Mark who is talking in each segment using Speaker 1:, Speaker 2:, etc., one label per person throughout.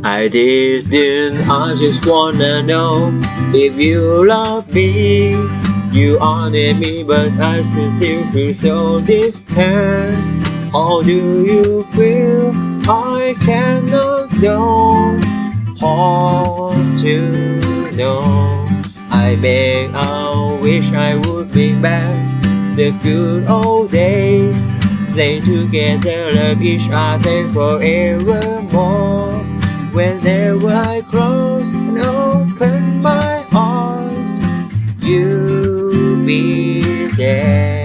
Speaker 1: I didn't, I just wanna know if you love me. You honor me, but I still feel so distant. How do you feel? I cannot know. Hard to know. I beg, I wish I would bring back the good old days. Stay together, love each other forevermore. Whenever I close and open my eyes, you'll be there.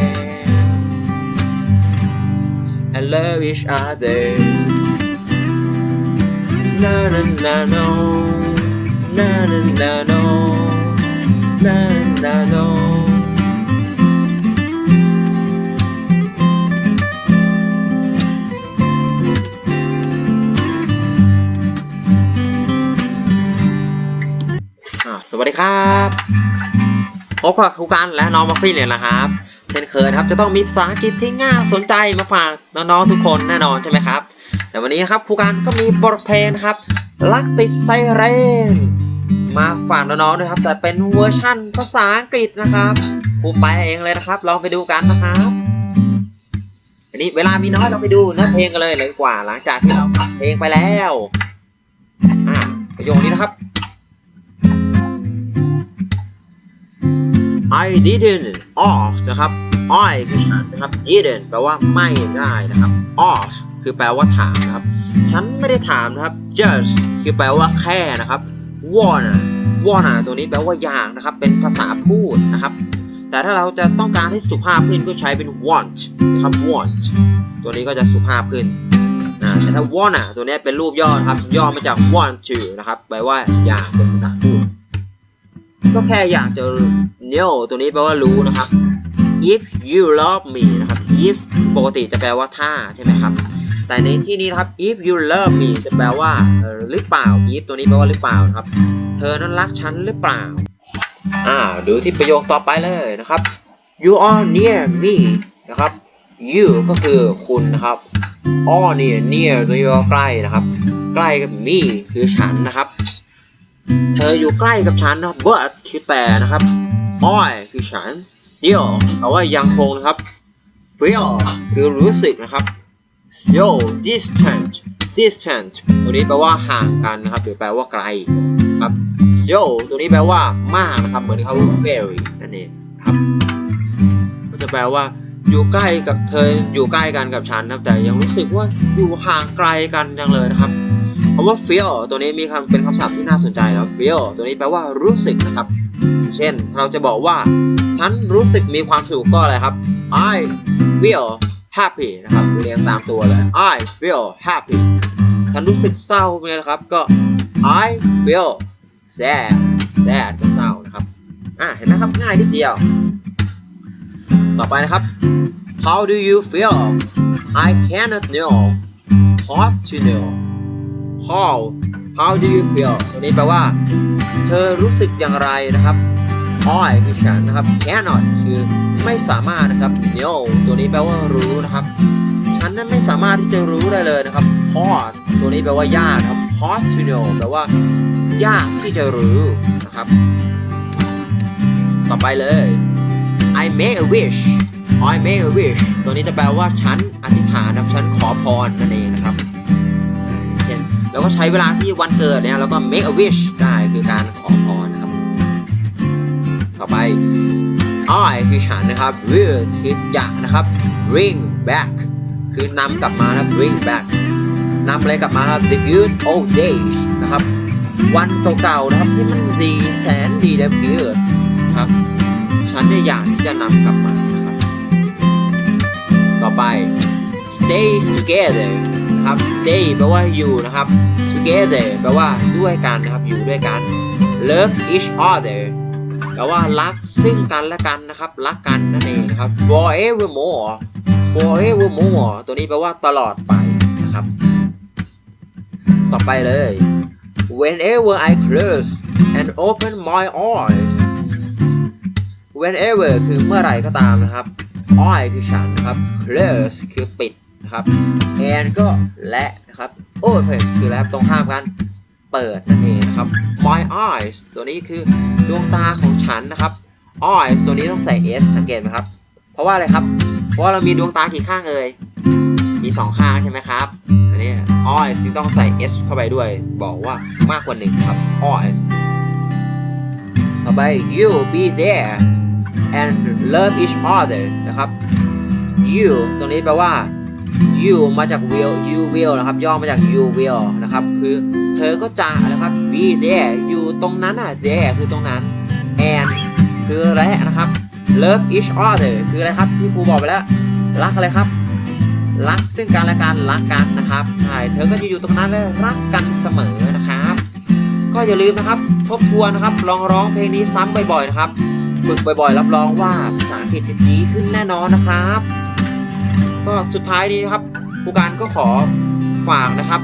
Speaker 1: And love each other. Na na na no, na na na no, na na no.สวัสดีครับพบกับครูกันและน้องมัฟฟี่เลยนะครับเช่นเคยครับจะต้องมีภาษาอังกฤษที่ง่ายสนใจมาฝากน้องๆทุกคนแน่นอนใช่ไหมครับแต่วันนี้นะครับครูกันก็มีบทเพลงนะครับรักติดไซเรนมาฝากน้องๆด้วยครับแต่เป็นเวอร์ชั่นภาษาอังกฤษนะครับครูไปเองเลยนะครับลองไปดูกันนะครับอันนี้เวลามีน้อยเราไปดูเนื้อเพลงกันเลยดีกว่าหลังจากที่เราฟังเพลงไปแล้วประโยคนี้นะครับ I didn't ask นะครับ I คือฉันนะครับ didn't แปลว่าไม่ได้นะครับ ask คือแปลว่าถามนะครับฉันไม่ได้ถามนะครับ just คือแปลว่าแค่นะครับ wanna ตัวนี้แปลว่าอยากนะครับเป็นภาษาพูดนะครับแต่ถ้าเราจะต้องการให้สุภาพขึ้นก็ใช้เป็น want นะครับ want ตัวนี้ก็จะสุภาพขึ้นแต่ถ้า wanna ตัวนี้เป็นรูปย่อครับย่อมาจาก want to นะครับแปลว่าอยากเป็นภาษาพูดก็แค่อยากจะ know ตัวนี้แปลว่ารู้นะครับ if you love me นะครับ if ปกติจะแปลว่าถ้าใช่ไหมครับแต่ในที่นี้นะครับ if you love me จะแปลว่าหรือเปล่า if ตัวนี้แปลว่าหรือเปล่านะครับเธอนั้นรักฉันหรือเปล่าดูที่ประโยคต่อไปเลยนะครับ you are near me นะครับ you ก็คือคุณนะครับ are near ตัวนี้แปลว่าใกล้นะครับใกล้กับ me คือฉันนะครับเธออยู่ใกล้กับฉันนะครับ but คือแต่นะครับ I คือฉัน still แปลว่ายังคงนะครับ feel คือรู้สึกนะครับ so distant ตัวนี้แปลว่าห่างกันนะครับหรือแปลว่าไกลครับ so ตัวนี้แปลว่ามากนะครับเหมือนเขา very นั่นเองครับก็จะแปลว่าอยู่ใกล้กับเธออยู่ใกล้กันกับฉันนะครับแต่ยังรู้สึกว่าอยู่ห่างไกลกันจังเลยนะครับคำว่า feel ตัวนี้มีเป็นคำศัพท์ที่น่าสนใจแล้ว feel ตัวนี้แปลว่ารู้สึกนะครับเช่นเราจะบอกว่าฉันรู้สึกมีความสุขก็อะไรครับ I feel happy นะครับเรียงตามตัวเลย I feel happy ฉันรู้สึกเศร้าเลยนะครับก็ I feel sad ก็เศร้านะครับเห็นไหมครับง่ายนิดเดียวต่อไปนะครับ How do you feel I cannot know hard to know How do you feel ตัวนี้แปลว่าเธอรู้สึกอย่างไรนะครับ I คือฉันนะครับ cannot คือไม่สามารถนะครับ know ตัวนี้แปลว่ารู้นะครับฉันนั้นไม่สามารถที่จะรู้ได้เลยนะครับ hard ตัวนี้แปลว่ายากครับ hard to know แปลว่ายากที่จะรู้นะครับต่อไปเลย I make a wish ตัวนี้จะแปลว่าฉันอธิษฐานนะครับฉันขอพรนั่นเองนะครับแล้วก็ใช้เวลาที่วันเกิดเนี่ยแล้วก็ make a wish ได้คือการขอพรนะครับต่อไป I คือฉันนะครับ will คือจะนะครับ bring back คือนำกลับมานะ bring back นำอะไรกลับมาครับ the good old days นะครับวันเก่าๆนะครับที่มันดีแสนดีและ good ครับฉันอยากที่จะนำกลับมานะครับต่อไป stay togetherครับ stay แปลว่าอยู่นะครับ together แปลว่าด้วยกันนะครับอยู่ด้วยกัน love each other แปลว่ารักซึ่งกันและกันนะครับรักกันนั่นเองนะครับ forevermore ตัวนี้แปลว่าตลอดไปนะครับต่อไปเลย whenever I close and open my eyes whenever คือเมื่อไหร่ก็ตามนะครับ I คือฉันนะครับ close คือปิดนะครับ and ก็และนะครับ open คือแล้วตรงข้ามกัน เปิดนั่นเองนะครับ my eyes ตัวนี้คือดวงตาของฉันนะครับ eyes ตัวนี้ต้องใส่ s สังเกตไหมครับเพราะว่าอะไรครับเพราะว่าเรามีดวงตากี่ข้างเอ่ยมี2ข้างใช่ไหมครับอันนี้ eyes จึงต้องใส่ s เข้าไปด้วยบอกว่ามากกว่า1ครับ eyes ต่อไป you be there and love each other นะครับ you ตรงนี้แปลว่า you มาจาก will you will นะครับย่อมาจาก you will นะครับคือเธอก็จะนะครับ be there อยู่ตรงนั้นthere คือตรงนั้น and คืออะไรนะครับ love each other คืออะไรครับที่ครูบอกไปแล้วรักอะไรครับรักซึ่งกันและกันรักกันนะครับใช่เธอก็จะอยู่ตรงนั้นและรักกันเสมอนะครับก็อย่าลืมนะครับทบทวนนะครับลองร้องเพลงนี้ซ้ำบ่อยๆนะครับฝึกบ่อยๆรับรองว่าภาษาอังกฤษจะดีขึ้นแน่นอนนะครับก็สุดท้ายนี้นะครับครูการก็ขอฝากนะครับ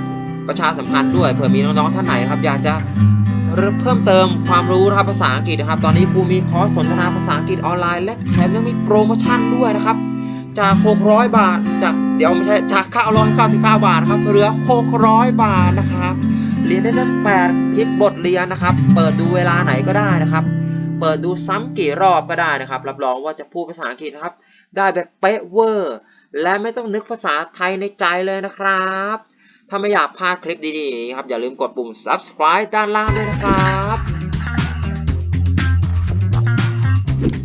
Speaker 1: ประชาสัมพันธ์ด้วยเผื่อมีน้องๆท่านไหนครับอยากจะเพิ่มเติมความรู้นะครับภาษาอังกฤษนะครับตอนนี้ครูมีคอร์สสนทนาภาษาอังกฤษออนไลน์และแถมยังมีโปรโมชั่นด้วยนะครับจาก600 บาทจาก999 บาทนะครับเหลือ600 บาทนะครับเรียนได้ตั้ง8 คลิปบทเรียนนะครับเปิดดูเวลาไหนก็ได้นะครับเปิดดูซ้ำกี่รอบก็ได้นะครับรับรองว่าจะพูดภาษาอังกฤษนะครับได้แบบเป๊ะเวอร์และไม่ต้องนึกภาษาไทยในใจเลยนะครับถ้าไม่อยากพลาดคลิปดีๆครับอย่าลืมกดปุ่ม subscribe ด้านล่างด้วยนะครับ